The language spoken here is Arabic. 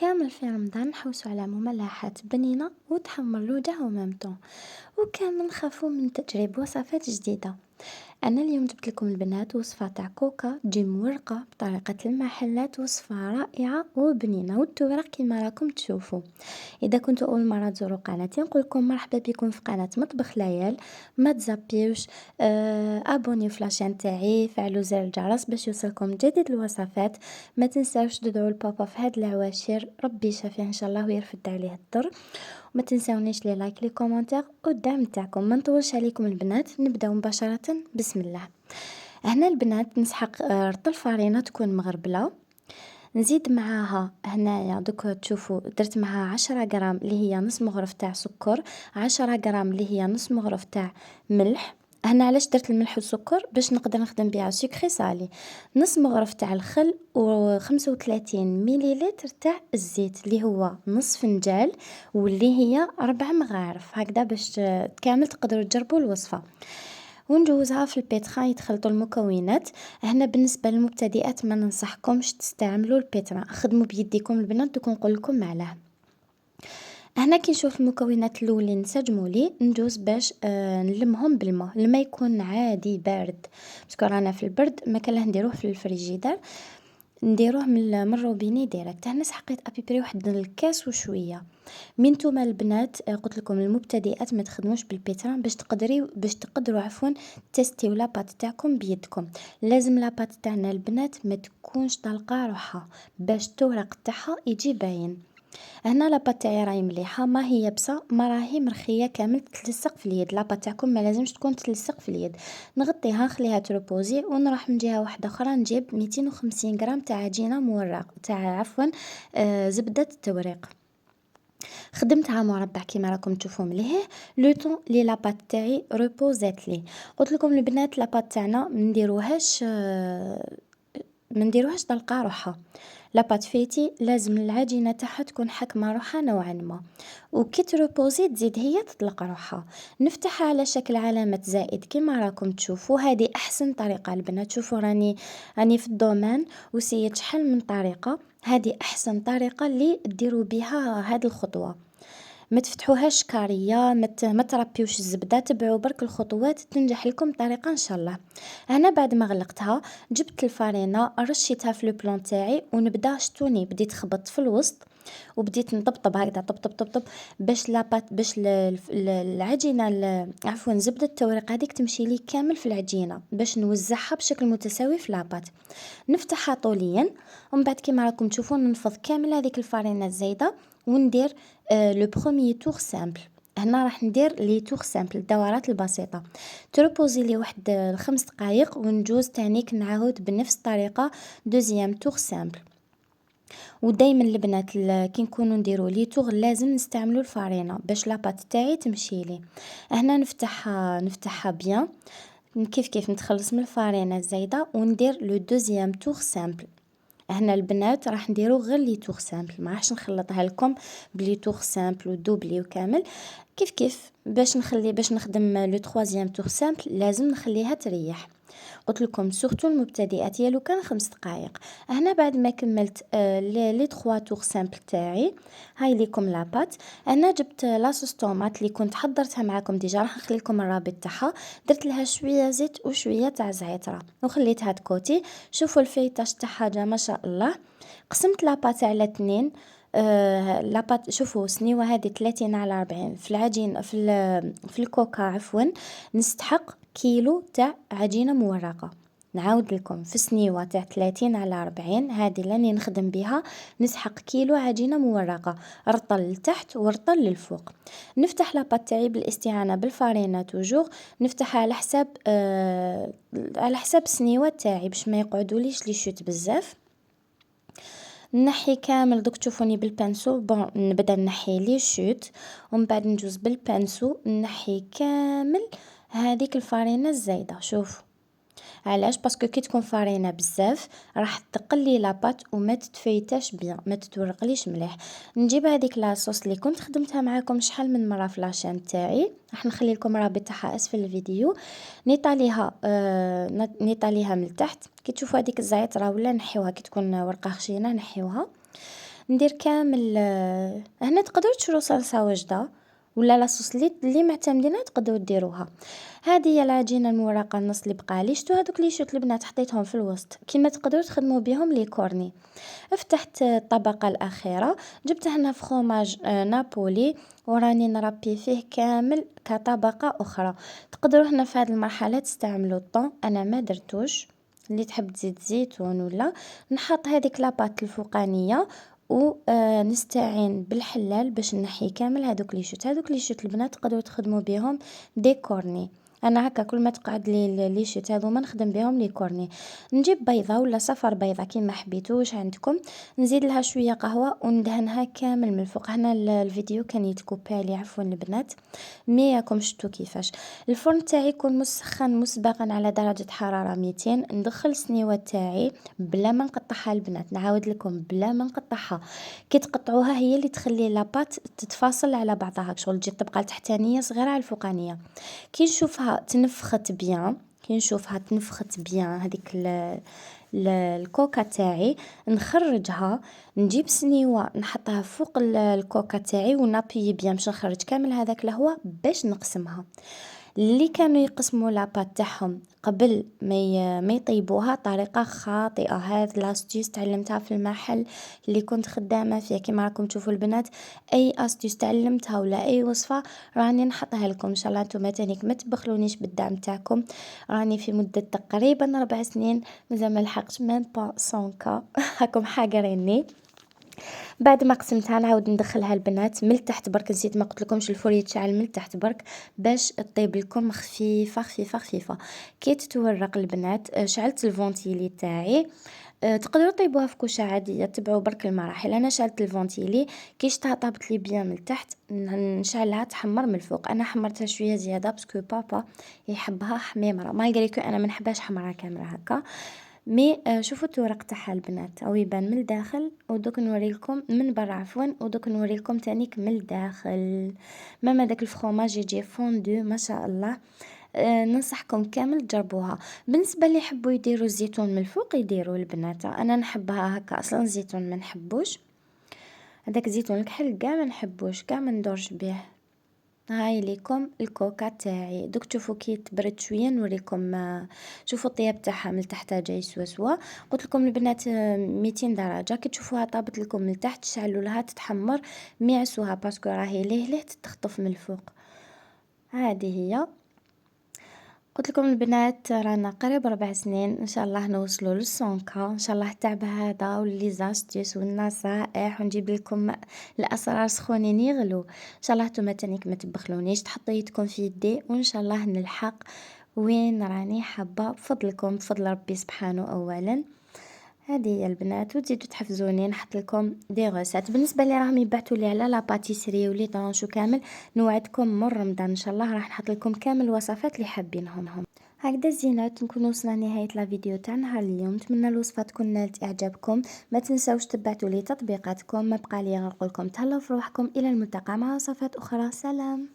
كامل في رمضان نحوسو على مملحات بنينة وتحمرلودة او ميمطون، وكامل نخافو من تجريب وصفات جديدة. أنا اليوم جبت لكم البنات وصفة تاع كوكا تجي مورقة بطريقة المحلات، وصفة رائعة وبنينة وتورق كيما راكم تشوفوا. إذا كنتوا أول مرة تزوروا قناتي نقول لكم مرحبا بكم في قناة مطبخ ليال. ما تزابيوش، أبونيو في لاشين تاعي، فعلوا زر الجرس باش يوصلكم جديد الوصفات. ما تنساوش تدعوا لبابا في هاد العواشر، ربي يشافيه إن شاء الله ويرفد عليه الضر. وما تنساونيش لي لايك لي كومنتير والدعم تاعكم. ما نطولش عليكم البنات، نبداو مباشرة بسم الله. هنا البنات نسحق رطل فرينة تكون مغربلة، نزيد معاها هنايا دوك تشوفوا درت معاها 10 غرام اللي هي نص مغرف تاع سكر، 10 غرام اللي هي نص مغرف تاع ملح. هنا علاش درت الملح والسكر باش نقدر نخدم بها سكري صالي. نص مغرف تاع الخل و35 مليلتر تاع الزيت اللي هو نص فنجال، واللي هي 4 مغارف هكذا باش كامل تقدروا تجربوا الوصفة. ونجوزها في البيترا يتخلطوا المكونات. هنا بالنسبة للمبتدئات ما ننصحكمش تستعملوا البيترا، خدموا بيديكم البنات دوك نقول لكم علاه. هنا كي نشوف المكونات الاولين نسجموا لي ندوز باش نلمهم بالماء، الماء يكون عادي بارد، باسكو رانا في البرد ما كان له نديروه في الفريجيدار، نديروه من الروبيني ديريكت. هنا سحقيت ابيبري واحد الكاس وشويه. من نتوما البنات قلت لكم المبتدئات ما تخدموش بالبيترا باش تقدروا عفوا تيستيو لاباط تاعكم بيدكم. لازم لاباط تاعنا البنات ما تكونش طالقه روحها باش التورق تاعها يجي باين. هنا لاباط تاعي راهي مليحه، ما هي يابسه ما راهي مرخيه كامل تلصق في اليد. لاباط تاعكم ما لازمش تكون تلصق في اليد. نغطيها نخليها تروبوزي ونروح من جهه واحده اخرى نجيب 250 غرام تاع عجينه مورق تاع عفوا زبده التوريق. خدمتها مربع كيما راكم تشوفوا مليح لو طون لي لاباط تاعي ريبوزات لي. قلت لكم البنات لاباط تاعنا ما نديروهاش طلقه روحها. لاباط فيتي لازم العجينه تاعها تكون حكمه روحها نوعا ما، وكي تروبوزي تزيد هي تطلق روحها. نفتحها على شكل علامه زائد كيما راكم تشوفوا. هذه احسن طريقه البنات. شوفوا راني في الدومين وسيت شحال من طريقه، هذه احسن طريقه اللي ديروا بها هذه الخطوه. ما تفتحوهاش كاريه، ما تربيوش الزبده، تبعوا برك الخطوات تنجح لكم الطريقه ان شاء الله. انا بعد ما غلقتها جبت الفارينه رشيتها في لو بلون تاعي ونبدا شتوني بديت خبط في الوسط وبديت نطبطب هكذا طب طب طب طب باش لاباط باش العجينه عفوا زبده التوريق هذيك تمشي لي كامل في العجينه باش نوزعها بشكل متساوي في لاباط. نفتحها طوليا ومن بعد كيما راكم تشوفون ننفض كامل هذيك الفارينه الزايده وندير لو بروميي تور سامبل. هنا راح ندير لي تور سامبل الدورات البسيطه. تروبوزي لي واحد 5 دقائق ونجوز تانيك نعاود بنفس الطريقه دوزيام تور سامبل. ودايما البنات كي نكونوا نديروا لي تور لازم نستعملوا الفارينه باش لاباط تاعي تمشي لي. هنا نفتحها بيان كيف نتخلص من الفارينه الزايده وندير لو دوزيام تور سامبل. هنا البنات راح نديرو غير لي تور سامبل، ما راحش نخلطها لكم بلي تور سامبل ودوبلي وكامل. كيف باش نخدم لو تروازيام تور سامبل لازم نخليها تريح. قلت لكم سورتو المبتدئات يا لو كان 5 دقائق. هنا بعد ما كملت لي 3 تور سامبل تاعي هاي ليكم لاباط. انا جبت لاصوص طوماط اللي كنت حضرتها معكم ديجا، راح نخلي لكم الرابط تاعها. درت لها شويه زيت وشويه تاع زعتره وخليتها تكوتي. شوفوا الفيتاج تاعها جا ما شاء الله. قسمت لاباط على 2. لاباط شوفوا سنيوه هذه 30 على 40 في العجين في الكوكا عفوا نستحق كيلو تاع عجينه مورقه. نعاود لكم في سنيوه تاع 30 على 40 هذه اللي نخدم بها نسحق كيلو عجينه مورقه، رطل لتحت ورطل للفوق. نفتح لاباط تاعي بالاستعانه بالفارينه توجور، نفتحها على حساب السنيوه تاعي باش ما يقعدوليش لي شوت بزاف. نحي كامل دوك تشوفوني بالبانسو نبدا نحي لي شوت ومن بعد نجوز بالبانسو نحي كامل هذيك الفارينه الزايده. شوف علاش؟ باسكو كي تكون فارينه بزاف راح تقلي لاباط وما تتفيتاش بيان، ما تتورقليش مليح. نجيب هذيك لاصوص اللي كنت خدمتها معاكم شحال من مره في لاشين تاعي، راح نخلي لكم رابط تاعها اسفل الفيديو. نيطاليها من التحت كي تشوفوا هذيك الزعتره ولا نحيوها كي تكون ورقه خشينه نحيوها. ندير كامل هنا تقدروا تشرو صلصة واجدة ولا لاصوص اللي معتمدينها تقدروا ديروها. هذه هي العجينه المورقه النص اللي بقى لي. شتو هذوك لي شوت البنات حطيتهم في الوسط كيما تقدروا تخدموا بهم لي كورني. فتحت الطبقه الاخيره، جبت هنا فخوماج نابولي وراني نربي فيه كامل كطبقه اخرى. تقدروا هنا في هذه المرحله تستعملوا الطون، انا ما درتوش. اللي تحب تزيد زيتون ولا نحط هذيك لاباط الفوقانيه ونستعين بالحلال باش نحي كامل هذوك لي شوت البنات تقدروا تخدموا بهم دي كورني. انا هكا كل ما تقعد لي شوت هذوما نخدم بهم لي كورني. نجيب بيضه ولا صفر بيضه كيما حبيتو واش عندكم، نزيد لها شويه قهوه وندهنها كامل من الفوق. هنا الفيديو كان يتكوبا لي عفوا البنات، مي راكم شفتوا كيفاش. الفرن تاعي يكون مسخن مسبقا على درجه حراره 200. ندخل سنيوه تاعي بلا ما نقطعها البنات، نعاود لكم بلا ما نقطعها. كي تقطعوها هي اللي تخلي لاباط تتفاصل على بعضها شغل تجي تبقى التحتانيه صغيره على الفوقانيه. كي نشوفها تنفخت بيان، هذيك الكوكا تاعي نخرجها، نجيب سنيوه نحطها فوق الكوكا تاعي ونابي بيان باش نخرج كامل هذاك الهواء باش نقسمها. اللي كانوا يقسموا لاباط تاعهم قبل ما يطيبوها طريقه خاطئه. هذه لاستيوس تعلمتها في المحل اللي كنت خدامه فيه. كما راكم تشوفوا البنات اي استيوس تعلمتها ولا اي وصفه راني نحطها لكم ان شاء الله. نتوما تانيك ما تبخلونيش بالدعم تاعكم. راني في مده تقريبا 4 سنين مازال ما لحقتش ميم با 100 هاكم حاقريني. بعد ما قسمتها نعاود ندخلها البنات من التحت برك. نسيت ما قلت لكمش الفور يتشعل من التحت برك باش تطيب لكم خفيفه خفيفه خفيفه. كي تتورق البنات شعلت الفونتيلي تاعي. تقدروا طيبوها في كوشه عاديه، تبعوا برك المراحل. انا شعلت الفونتيلي كي شتها طابت لي بيان من التحت نشعلها تحمر من الفوق. انا حمرتها شويه زياده باسكو بابا يحبها حميمره مالغري كو انا ما نحبهاش حمرا كامله هكا. مي شوفوا التورق تاعها البنات او يبان من الداخل ودوك نوريلكم من برا عفوا ودوك نوريلكم تانيك من الداخل. ماما داك الفخوماج يجي فوندو ما شاء الله. ننصحكم كامل تجربوها. بالنسبه اللي يحبوا يديروا الزيتون من الفوق يديروا البنات، انا نحبها هكا اصلا الزيتون ما نحبوش. هذاك الزيتون الكحل كاع ما نحبوش كاع ما ندورش به. هاي ليكم الكوكا تاعي دوك تشوفوا كي تبرد شويه نوريكم. شوفوا الطياب تاعها من تحت جاي سوا. قلت لكم البنات 200 درجه. كي تشوفوها طابت لكم من تحت شعلوا لها تتحمر ميعسوها باسكو راهي ليه تتخطف من الفوق. هذه هي. قلت لكم البنات رانا قريب 4 سنين ان شاء الله نوصلوا للسونكا ان شاء الله. التعب هذا واللي زاستيس والنصائح ونجيب لكم الاسرار سخونين يغلو ان شاء الله. نتوما تانيك ما تبخلونيش تحطوا يدكم في يدي وان شاء الله نلحق وين راني حابه بفضلكم بفضل ربي سبحانه اولا. هذه هي البنات وتزيدوا تحفزوني نحط لكم دي غوسات. بالنسبه اللي راهم يبعثوا لي على لا باتيسري ولي طونشو كامل نوعدكم من رمضان ان شاء الله راح نحط لكم كامل الوصفات اللي حابينهم. هكذا الزينات نكون وصلنا نهايه لا فيديو تاع نهار اليوم. نتمنى الوصفه تكون نالت اعجابكم. ما تنساوش تبعتوا لي تطبيقاتكم. ما بقى لي غير نقول لكم تهلاو في روحكم الى الملتقى مع وصفات اخرى. سلام.